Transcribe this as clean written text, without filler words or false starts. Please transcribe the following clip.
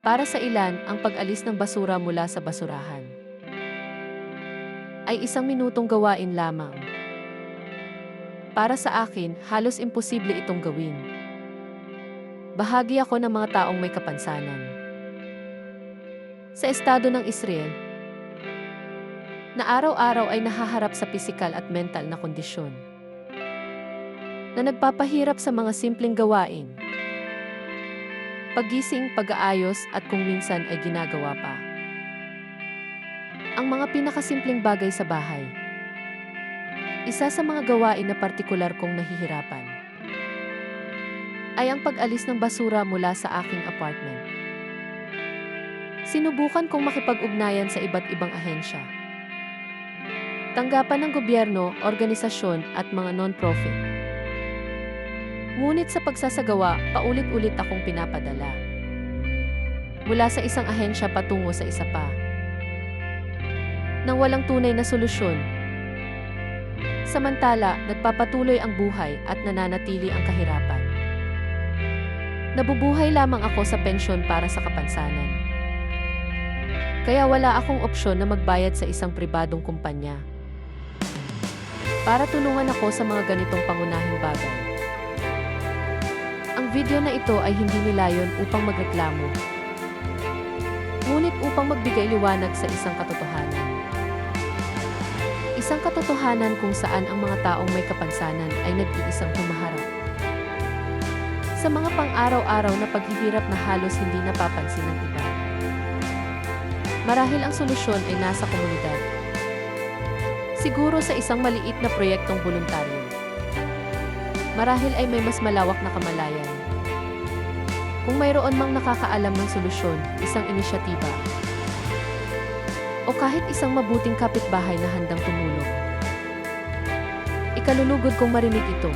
Para sa ilan, ang pag-alis ng basura mula sa basurahan ay isang minutong gawain lamang. Para sa akin, halos imposible itong gawin. Bahagi ako ng mga taong may kapansanan. Sa estado ng Israel, na araw-araw ay nahaharap sa pisikal at mental na kondisyon, na nagpapahirap sa mga simpleng gawain. Paggising, pag-aayos at kung minsan ay ginagawa pa ang mga pinakasimpleng bagay sa bahay. Isa sa mga gawain na partikular kong nahihirapan ay ang pag-alis ng basura mula sa aking apartment. Sinubukan kong makipag-ugnayan sa iba't ibang ahensya, tanggapan ng gobyerno, organisasyon at mga non-profit. Ngunit sa pagsasagawa, paulit-ulit akong pinapadala mula sa isang ahensya patungo sa isa pa, nang walang tunay na solusyon. Samantala, nagpapatuloy ang buhay at nananatili ang kahirapan. Nabubuhay lamang ako sa pensyon para sa kapansanan. Kaya wala akong opsyon na magbayad sa isang pribadong kumpanya para tulungan ako sa mga ganitong pangunahing bagay. Ang video na ito ay hindi nilayon upang magreklamo, ngunit upang magbigay liwanag sa isang katotohanan. Isang katotohanan kung saan ang mga taong may kapansanan ay nag-iisang humaharap sa mga pang-araw-araw na paghihirap na halos hindi napapansin ng iba. Marahil ang solusyon ay nasa komunidad. Siguro sa isang maliit na proyektong voluntaryo. Marahil ay may mas malawak na kamalayan. Kung mayroon mang nakakaalam ng solusyon, isang inisyatiba, o kahit isang mabuting kapitbahay na handang tumulong. Ikalulugod kong marinig ito.